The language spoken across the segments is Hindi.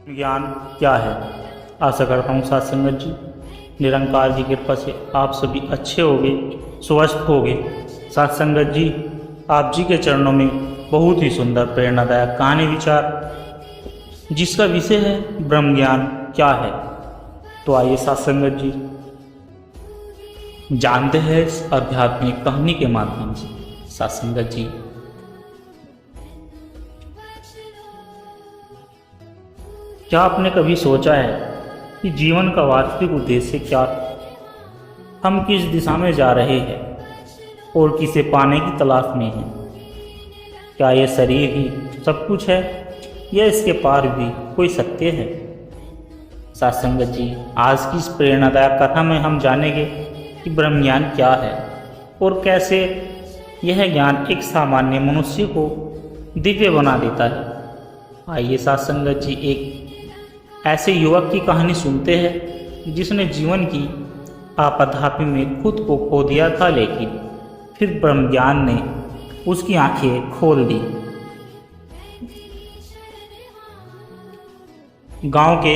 ज्ञान क्या है। आशा करता हूँ साथ संगत जी निरंकार की कृपा से आप सभी अच्छे होगे, स्वस्थ होगे। साथ संगत जी, आप जी के चरणों में बहुत ही सुंदर प्रेरणादायक कहानी विचार जिसका विषय है ब्रह्म ज्ञान क्या है। तो आइए साथ संगत जी जानते हैं इस आध्यात्मिक कहानी के माध्यम से। साथ संगत जी, क्या आपने कभी सोचा है कि जीवन का वास्तविक उद्देश्य क्या है? हम किस दिशा में जा रहे हैं और किसे पाने की तलाश में हैं? क्या यह शरीर ही सब कुछ है या इसके पार भी कोई सत्य है? साथ संगत जी, आज की इस प्रेरणादायक कथा में हम जानेंगे कि ब्रह्म ज्ञान क्या है और कैसे यह ज्ञान एक सामान्य मनुष्य को दिव्य बना देता है। आइए साथ संगत जी, एक ऐसे युवक की कहानी सुनते हैं जिसने जीवन की आपाधापी में खुद को खो दिया था, लेकिन फिर ब्रह्म ज्ञान ने उसकी आंखें खोल दी। गांव के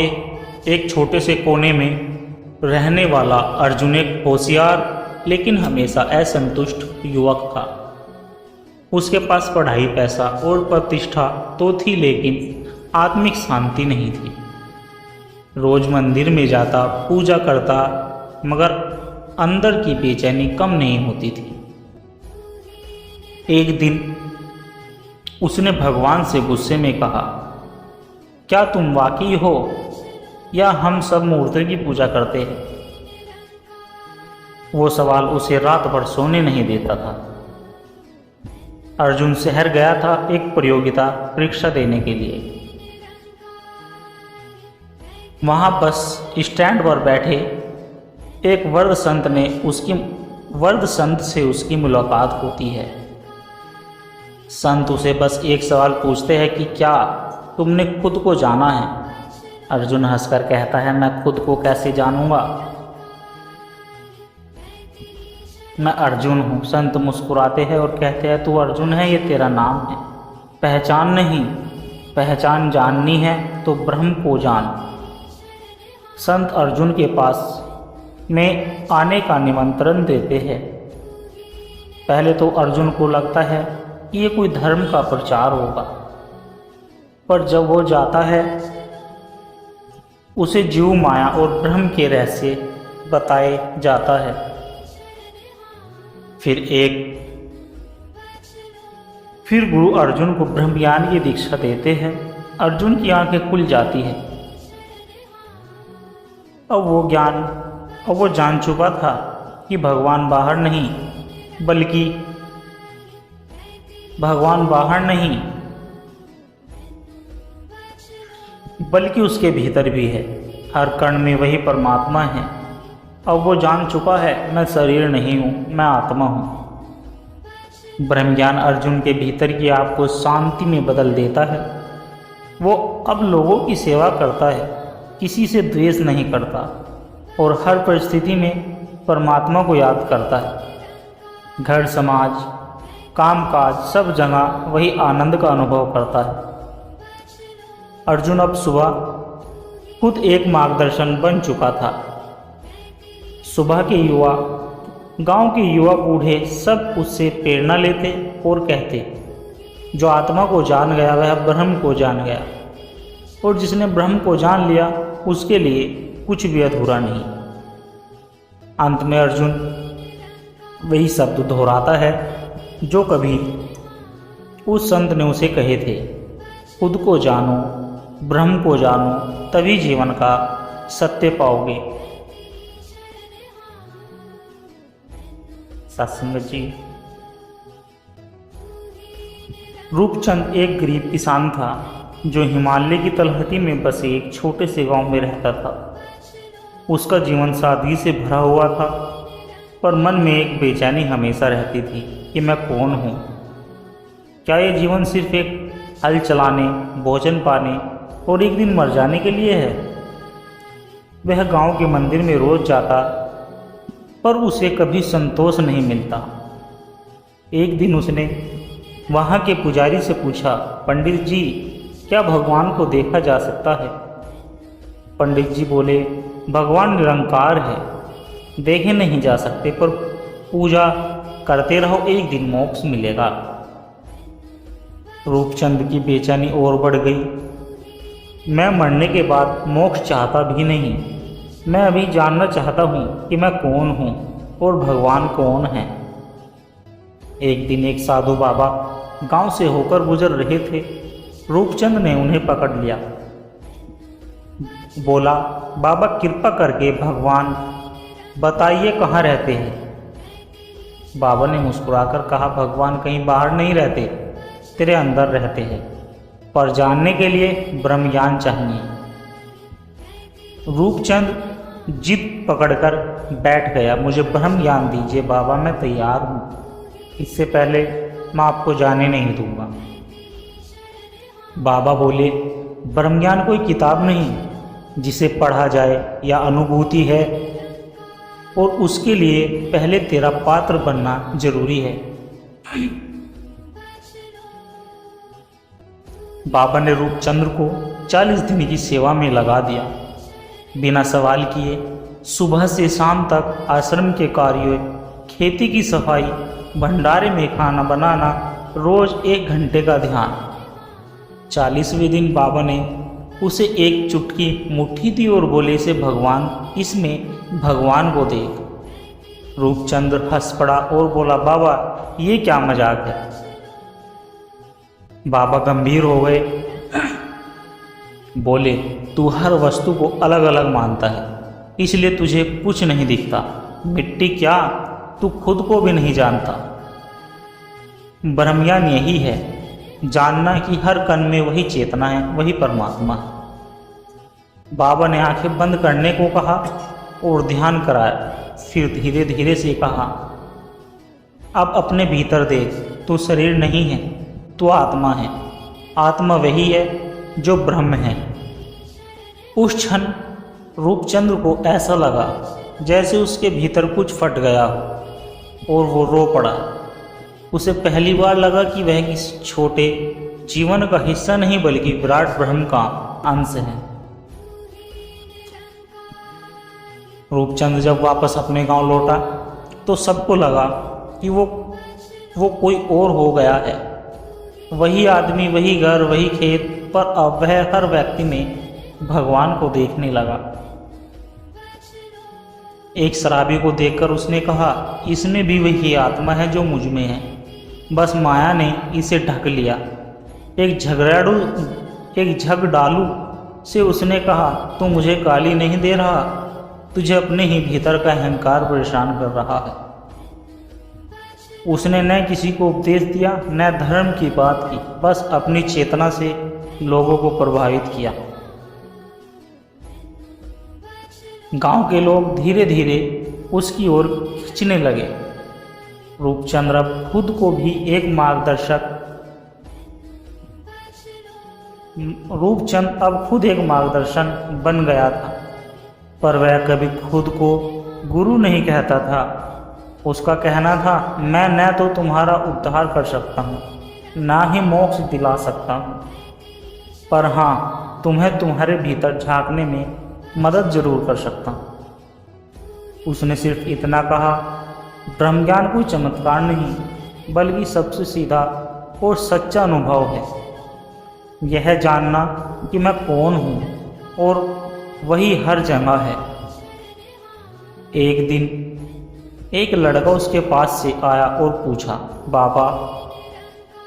एक छोटे से कोने में रहने वाला अर्जुन एक होशियार लेकिन हमेशा असंतुष्ट युवक था। उसके पास पढ़ाई, पैसा और प्रतिष्ठा तो थी, लेकिन आत्मिक शांति नहीं थी। रोज मंदिर में जाता, पूजा करता, मगर अंदर की बेचैनी कम नहीं होती थी। एक दिन उसने भगवान से गुस्से में कहा, क्या तुम वाकई हो या हम सब मूर्ति की पूजा करते हैं? वो सवाल उसे रात भर सोने नहीं देता था। अर्जुन शहर गया था एक प्रतियोगिता परीक्षा देने के लिए। वहां बस स्टैंड पर बैठे एक वर्द संत से उसकी मुलाकात होती है। संत उसे बस एक सवाल पूछते हैं कि क्या तुमने खुद को जाना है? अर्जुन हंसकर कहता है, मैं खुद को कैसे जानूंगा? मैं अर्जुन हूँ। संत मुस्कुराते हैं और कहते हैं, तू अर्जुन है, ये तेरा नाम है, पहचान नहीं। पहचान जाननी है तो ब्रह्म को जान। संत अर्जुन के पास में आने का निमंत्रण देते हैं। पहले तो अर्जुन को लगता है कि ये कोई धर्म का प्रचार होगा, पर जब वो जाता है उसे जीव माया और ब्रह्म के रहस्य बताए जाता है। फिर गुरु अर्जुन को ब्रह्म ज्ञान की दीक्षा देते हैं। अर्जुन की आंखें खुल जाती हैं। अब वो जान चुका था कि भगवान बाहर नहीं बल्कि उसके भीतर भी है। हर कण में वही परमात्मा है। अब वो जान चुका है, मैं शरीर नहीं हूँ, मैं आत्मा हूँ। ब्रह्म ज्ञान अर्जुन के भीतर की आग को शांति में बदल देता है। वो अब लोगों की सेवा करता है, किसी से द्वेष नहीं करता और हर परिस्थिति में परमात्मा को याद करता है। घर, समाज, कामकाज, सब जगह वही आनंद का अनुभव करता है। अर्जुन अब सुबह खुद एक मार्गदर्शन बन चुका था। सुबह के युवा, गांव के युवा बूढ़े सब उससे प्रेरणा लेते और कहते, जो आत्मा को जान गया वह ब्रह्म को जान गया, और जिसने ब्रह्म को जान लिया उसके लिए कुछ भी अधूरा नहीं। अंत में अर्जुन वही शब्द दोहराता है जो कभी उस संत ने उसे कहे थे, खुद को जानो, ब्रह्म को जानो, तभी जीवन का सत्य पाओगे। सत्संगत जी, रूपचंद एक गरीब किसान था जो हिमालय की तलहटी में बसे एक छोटे से गांव में रहता था। उसका जीवन सादगी से भरा हुआ था, पर मन में एक बेचैनी हमेशा रहती थी कि मैं कौन हूँ? क्या ये जीवन सिर्फ एक हल चलाने, भोजन पाने और एक दिन मर जाने के लिए है? वह गांव के मंदिर में रोज जाता, पर उसे कभी संतोष नहीं मिलता। एक दिन उसने वहाँ के पुजारी से पूछा, पंडित जी, क्या भगवान को देखा जा सकता है? पंडित जी बोले, भगवान निरंकार है, देखे नहीं जा सकते, पर पूजा करते रहो, एक दिन मोक्ष मिलेगा। रूपचंद की बेचैनी और बढ़ गई। मैं मरने के बाद मोक्ष चाहता भी नहीं, मैं अभी जानना चाहता हूँ कि मैं कौन हूँ और भगवान कौन है। एक दिन एक साधु बाबा गांव से होकर गुजर रहे थे। रूपचंद ने उन्हें पकड़ लिया। बोला, बाबा कृपा करके भगवान बताइए कहाँ रहते हैं। बाबा ने मुस्कुराकर कहा, भगवान कहीं बाहर नहीं रहते, तेरे अंदर रहते हैं, पर जानने के लिए ब्रह्म ज्ञान चाहिए। रूपचंद जिद पकड़कर बैठ गया। मुझे ब्रह्म ज्ञान दीजिए बाबा, मैं तैयार हूँ, इससे पहले मैं आपको जाने नहीं दूंगा। बाबा बोले, ब्रह्म ज्ञान कोई किताब नहीं जिसे पढ़ा जाए या अनुभूति है, और उसके लिए पहले तेरा पात्र बनना जरूरी है। बाबा ने रूपचंद्र को 40 दिन की सेवा में लगा दिया। बिना सवाल किए सुबह से शाम तक आश्रम के कार्यों, खेती की सफाई, भंडारे में खाना बनाना, रोज 1 घंटे का ध्यान। 40वें दिन बाबा ने उसे एक चुटकी मुट्ठी दी और बोले, से भगवान, इसमें भगवान को देख। रूपचंद्र हंस पड़ा और बोला, बाबा ये क्या मजाक है। बाबा गंभीर हो गए। बोले, तू हर वस्तु को अलग अलग मानता है, इसलिए तुझे कुछ नहीं दिखता। मिट्टी क्या, तू खुद को भी नहीं जानता। ब्रह्मज्ञान यही है, जानना कि हर कण में वही चेतना है, वही परमात्मा है। बाबा ने आंखें बंद करने को कहा और ध्यान कराया। फिर धीरे धीरे से कहा, अब अपने भीतर देख, तू शरीर नहीं है, तू आत्मा है। आत्मा वही है जो ब्रह्म है। उस क्षण रूपचंद्र को ऐसा लगा जैसे उसके भीतर कुछ फट गया हो और वो रो पड़ा। उसे पहली बार लगा कि वह किसी छोटे जीवन का हिस्सा नहीं बल्कि विराट ब्रह्म का अंश है। रूपचंद जब वापस अपने गांव लौटा तो सबको लगा कि वो कोई और हो गया है। वही आदमी, वही घर, वही खेत, पर अब वह हर व्यक्ति में भगवान को देखने लगा। एक शराबी को देखकर उसने कहा, इसमें भी वही आत्मा है जो मुझ में है, बस माया ने इसे ढक लिया। एक झगड़ालू से उसने कहा, तू मुझे गाली नहीं दे रहा, तुझे अपने ही भीतर का अहंकार परेशान कर रहा है। उसने न किसी को उपदेश दिया, न धर्म की बात की, बस अपनी चेतना से लोगों को प्रभावित किया। गांव के लोग धीरे धीरे उसकी ओर खींचने लगे। रूपचंद अब खुद को भी एक मार्गदर्शन बन गया था, पर वह कभी खुद को गुरु नहीं कहता था। उसका कहना था, मैं न तो तुम्हारा उद्धार कर सकता हूँ, ना ही मोक्ष दिला सकता हूँ, पर हाँ, तुम्हें तुम्हारे भीतर झांकने में मदद जरूर कर सकता हूँ। उसने सिर्फ इतना कहा। ब्रह्मज्ञान कोई चमत्कार नहीं, बल्कि सबसे सीधा और सच्चा अनुभव है। यह जानना कि मैं कौन हूँ और वही हर जगह है। एक दिन एक लड़का उसके पास से आया और पूछा, बाबा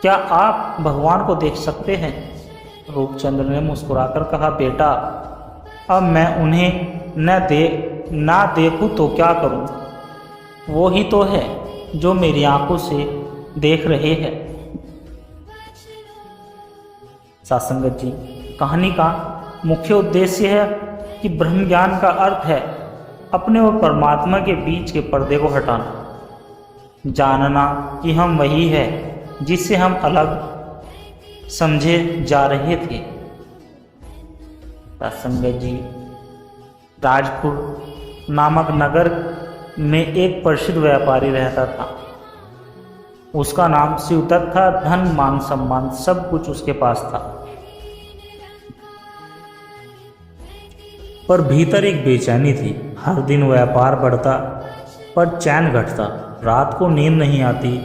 क्या आप भगवान को देख सकते हैं? रूपचंद्र ने मुस्कुराकर कहा, बेटा अब मैं उन्हें ना देखूं तो क्या करूं? वो ही तो है जो मेरी आंखों से देख रहे हैं। सत्संगत जी, कहानी का मुख्य उद्देश्य है कि ब्रह्म ज्ञान का अर्थ है अपने और परमात्मा के बीच के पर्दे को हटाना, जानना कि हम वही है जिससे हम अलग समझे जा रहे थे। सत्संगत जी, राजपुर नामक नगर में एक प्रसिद्ध व्यापारी रहता था। उसका नाम शिवदत्त था। धन, मान, सम्मान सब कुछ उसके पास था। पर भीतर एक बेचैनी थी। हर दिन व्यापार बढ़ता पर चैन घटता। रात को नींद नहीं आती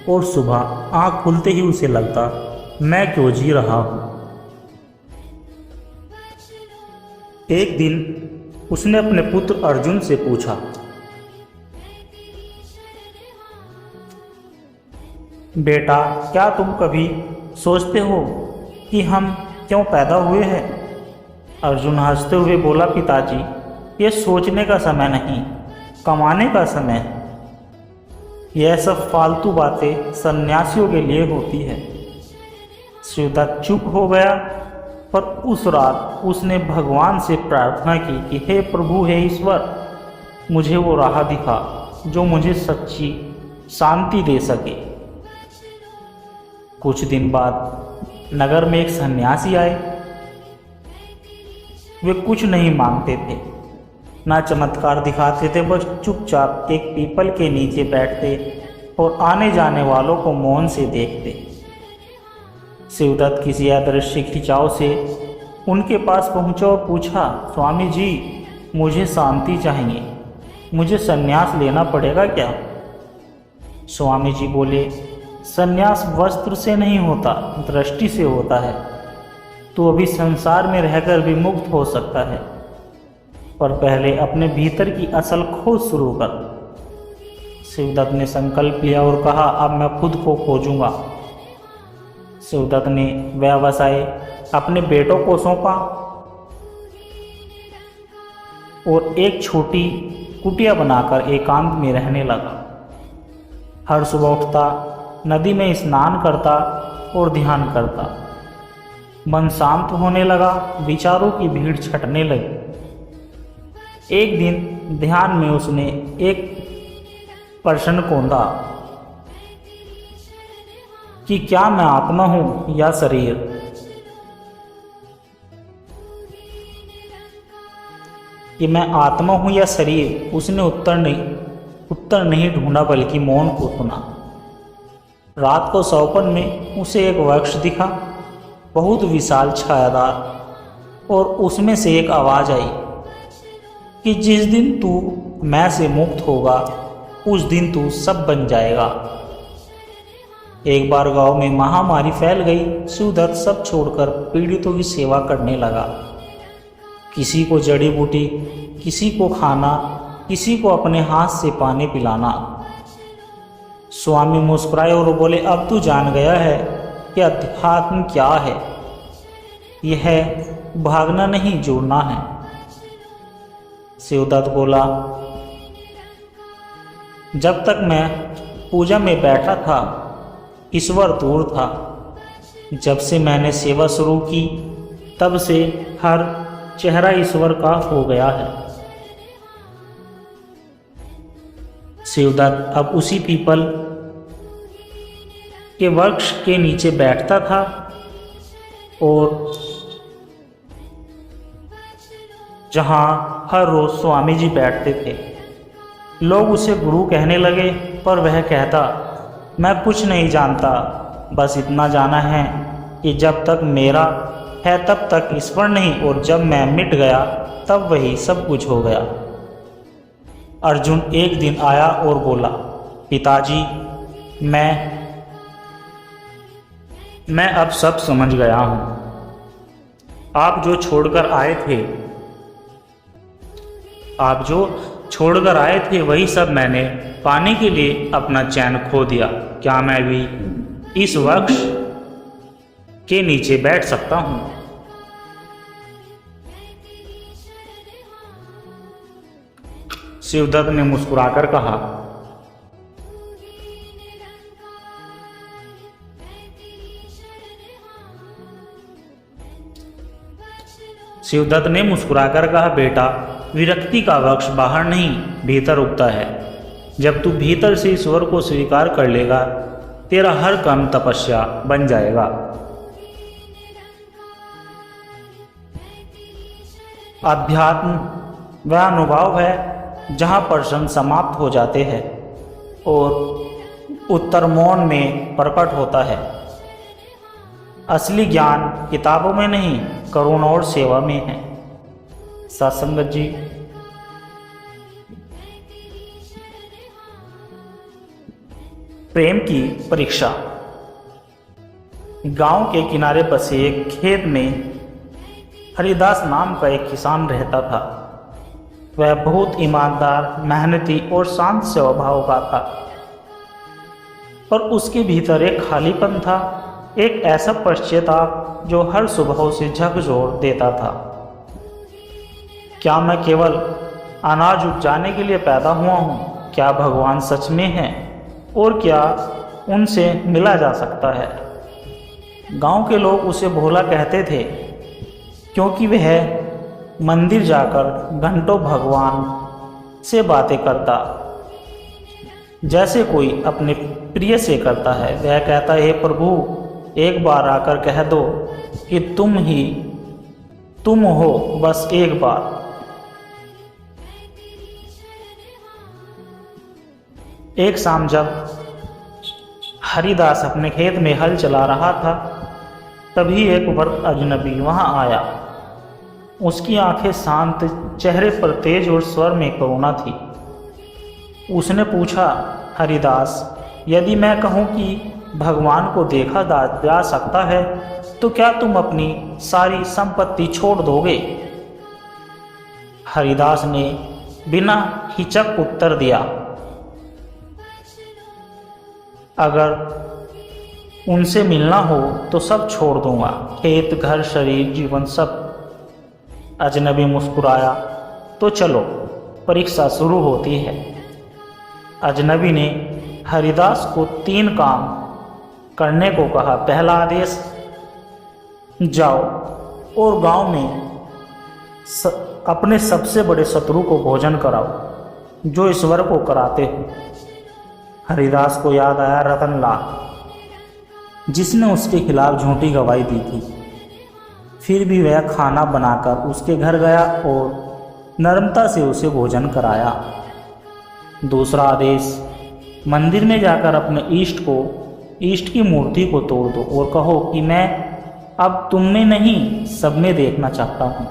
और सुबह आँख खुलते ही उसे लगता मैं क्यों जी रहा हूँ। एक दिन उसने अपने पुत्र अर्जुन से पूछा, बेटा क्या तुम कभी सोचते हो कि हम क्यों पैदा हुए हैं? अर्जुन हंसते हुए बोला, पिताजी ये सोचने का समय नहीं, कमाने का समय है। यह सब फालतू बातें सन्यासियों के लिए होती है। शिवदत्त चुप हो गया, पर उस रात उसने भगवान से प्रार्थना की कि हे प्रभु, हे ईश्वर, मुझे वो राह दिखा जो मुझे सच्ची शांति दे सके। कुछ दिन बाद नगर में एक सन्यासी आए। वे कुछ नहीं मांगते थे, ना चमत्कार दिखाते थे, बस चुपचाप एक पीपल के नीचे बैठते और आने जाने वालों को मौन से देखते। शिवदत्त किसी अदृश्य खिंचाव से उनके पास पहुंचा और पूछा, स्वामी जी मुझे शांति चाहिए, मुझे संन्यास लेना पड़ेगा क्या? स्वामी जी बोले, संन्यास वस्त्र से नहीं होता, दृष्टि से होता है। तू अभी संसार में रहकर भी मुक्त हो सकता है, पर पहले अपने भीतर की असल खोज शुरू कर। शिवदत्त ने संकल्प लिया और कहा, अब मैं खुद को खोजूंगा। शिवदत्त ने व्यवसाय अपने बेटों को सौंपा और एक छोटी कुटिया बनाकर एकांत में रहने लगा। हर सुबह उठता, नदी में स्नान करता और ध्यान करता। मन शांत होने लगा, विचारों की भीड़ छटने लगी। एक दिन ध्यान में उसने एक प्रश्न कोंदा कि क्या मैं आत्मा हूं या शरीर? कि मैं आत्मा हूं या शरीर? उसने उत्तर नहीं ढूंढा, बल्कि मौन को सुना। रात को सौपन में उसे एक वृक्ष दिखा, बहुत विशाल छायादार, और उसमें से एक आवाज आई कि जिस दिन तू मैं से मुक्त होगा उस दिन तू सब बन जाएगा। एक बार गांव में महामारी फैल गई। शिवदत्त सब छोड़कर पीड़ितों की सेवा करने लगा। किसी को जड़ी बूटी, किसी को खाना, किसी को अपने हाथ से पानी पिलाना। स्वामी मुस्कुराए और बोले, अब तू जान गया है कि अध्यात्म क्या है। यह भागना नहीं, जुड़ना है। शिवदत्त बोला, जब तक मैं पूजा में बैठा था ईश्वर दूर था। जब से मैंने सेवा शुरू की तब से हर चेहरा ईश्वर का हो गया है। शिवदत्त अब उसी पीपल के वृक्ष के नीचे बैठता था और जहां हर रोज स्वामी जी बैठते थे। लोग उसे गुरु कहने लगे, पर वह कहता, मैं कुछ नहीं जानता, बस इतना जाना है कि जब तक मेरा है तब तक ईश्वर नहीं, और जब मैं मिट गया तब वही सब कुछ हो गया। अर्जुन एक दिन आया और बोला, पिताजी मैं अब सब समझ गया हूँ। आप जो छोड़कर आए थे वही सब मैंने पाने के लिए अपना चैन खो दिया। क्या मैं भी इस वृक्ष के नीचे बैठ सकता हूँ? शिवदत्त ने मुस्कुराकर कहा, बेटा, विरक्ति का वृक्ष बाहर नहीं भीतर उगता है। जब तू भीतर से ईश्वर को स्वीकार कर लेगा, तेरा हर कर्म तपस्या बन जाएगा। अध्यात्म वह अनुभव है जहाँ प्रश्न समाप्त हो जाते हैं और उत्तर मौन में प्रकट होता है। असली ज्ञान किताबों में नहीं, करुणा और सेवा में है। सत्संगत जी, प्रेम की परीक्षा। गांव के किनारे बसे एक खेत में हरिदास नाम का एक किसान रहता था। वह बहुत ईमानदार, मेहनती और शांत स्वभाव का था, पर उसके भीतर एक खालीपन था, एक ऐसा पश्चाताप जो हर सुबह से झकझोर देता था। क्या मैं केवल अनाज उपजाने के लिए पैदा हुआ हूँ? क्या भगवान सच में है और क्या उनसे मिला जा सकता है? गांव के लोग उसे भोला कहते थे, क्योंकि वह मंदिर जाकर घंटों भगवान से बातें करता, जैसे कोई अपने प्रिय से करता है। वह कहता, हे प्रभु, एक बार आकर कह दो कि तुम हो, बस एक बार। एक शाम जब हरिदास अपने खेत में हल चला रहा था, तभी एक वृद्ध अजनबी वहां आया। उसकी आंखें शांत, चेहरे पर तेज और स्वर में करुणा थी। उसने पूछा, हरिदास, यदि मैं कहूं कि भगवान को देखा जा सकता है, तो क्या तुम अपनी सारी संपत्ति छोड़ दोगे? हरिदास ने बिना हिचक उत्तर दिया, अगर उनसे मिलना हो तो सब छोड़ दूंगा, खेत, घर, शरीर, जीवन, सब। अजनबी मुस्कुराया, तो चलो, परीक्षा शुरू होती है। अजनबी ने हरिदास को 3 काम करने को कहा। पहला आदेश, जाओ और गांव में अपने सबसे बड़े शत्रु को भोजन कराओ, जो ईश्वर को कराते हो। हरिदास को याद आया रतनलाल, जिसने उसके खिलाफ झूठी गवाही दी थी। फिर भी वह खाना बनाकर उसके घर गया और नम्रता से उसे भोजन कराया। दूसरा आदेश, मंदिर में जाकर अपने इष्ट की मूर्ति को तोड़ दो और कहो कि मैं अब तुम में नहीं, सब में देखना चाहता हूँ।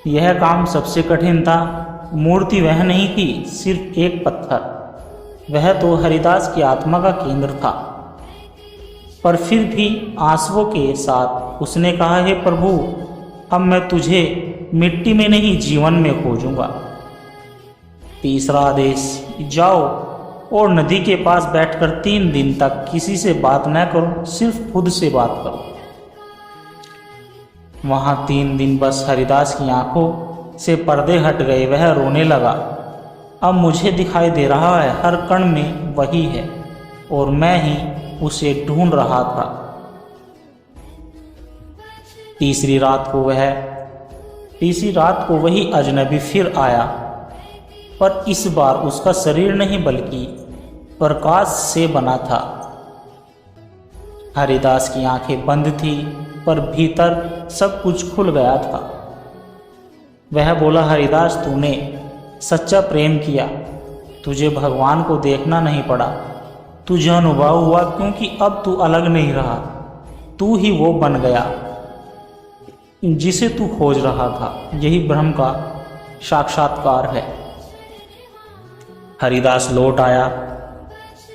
यह काम सबसे कठिन था। मूर्ति वह नहीं थी, सिर्फ एक पत्थर। वह तो हरिदास की आत्मा का केंद्र था। पर फिर भी आंसुओं के साथ उसने कहा, हे प्रभु, अब मैं तुझे मिट्टी में नहीं, जीवन में खोजूंगा। तीसरा आदेश, जाओ और नदी के पास बैठकर 3 दिन तक किसी से बात न करो, सिर्फ खुद से बात करो। वहां 3 दिन बस हरिदास की आंखों से पर्दे हट गए। वह रोने लगा, अब मुझे दिखाई दे रहा है, हर कण में वही है और मैं ही उसे ढूंढ रहा था। तीसरी रात को वही अजनबी फिर आया, पर इस बार उसका शरीर नहीं बल्कि प्रकाश से बना था। हरिदास की आंखें बंद थी, पर भीतर सब कुछ खुल गया था। वह बोला, हरिदास, तूने सच्चा प्रेम किया, तुझे भगवान को देखना नहीं पड़ा, तुझे अनुभव हुआ, क्योंकि अब तू अलग नहीं रहा, तू ही वो बन गया जिसे तू खोज रहा था। यही ब्रह्म का साक्षात्कार है। हरिदास लौट आया,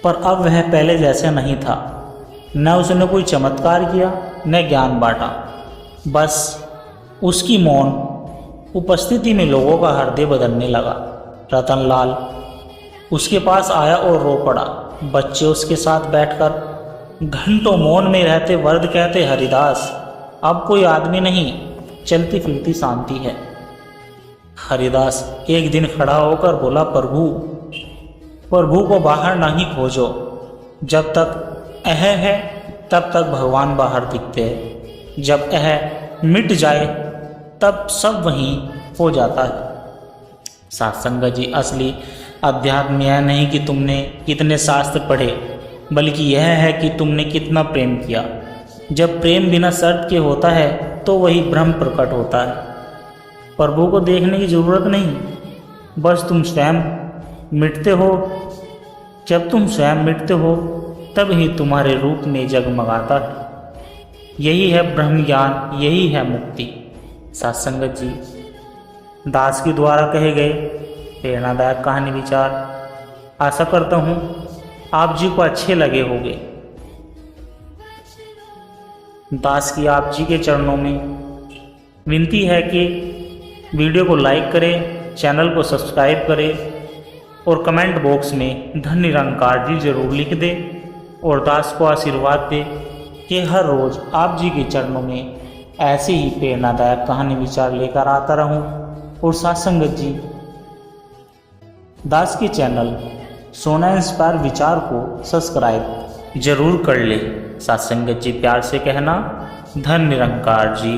पर अब वह पहले जैसे नहीं था। न उसने कोई चमत्कार किया, न ज्ञान बांटा। बस उसकी मौन उपस्थिति में लोगों का हृदय बदलने लगा। रतनलाल उसके पास आया और रो पड़ा। बच्चे उसके साथ बैठकर घंटों मौन में रहते वृद्ध कहते, हरिदास, अब कोई आदमी नहीं, चलती फिरती शांति है। हरिदास एक दिन खड़ा होकर बोला, प्रभु को बाहर नहीं खोजो। जब तक अह है तब तक भगवान बाहर दिखते हैं। जब अह मिट जाए तब सब वहीं हो जाता है। सत्संग जी, असली अध्यात्म यह नहीं कि तुमने कितने शास्त्र पढ़े, बल्कि यह है कि तुमने कितना प्रेम किया। जब प्रेम बिना शर्त के होता है तो वही ब्रह्म प्रकट होता है। प्रभु को देखने की जरूरत नहीं, बस तुम स्वयं मिटते हो। जब तुम स्वयं मिटते हो तब ही तुम्हारे रूप में जगमगाता है। यही है ब्रह्म ज्ञान, यही है मुक्ति। सत्संगत जी, दास के द्वारा कहे गए प्रेरणादायक कहानी विचार आशा करता हूँ आप जी को अच्छे लगे होंगे। दास की आप जी के चरणों में विनती है कि वीडियो को लाइक करें, चैनल को सब्सक्राइब करें और कमेंट बॉक्स में धन निरंकार जी जरूर लिख दें और दास को आशीर्वाद दें कि हर रोज़ आप जी के चरणों में ऐसे ही प्रेरणादायक कहानी विचार लेकर आता रहूं। और सत्संगत जी, दास के चैनल सोना इंस्पायर विचार को सब्सक्राइब जरूर कर ले। सत्संगत जी प्यार से कहना, धन निरंकार जी।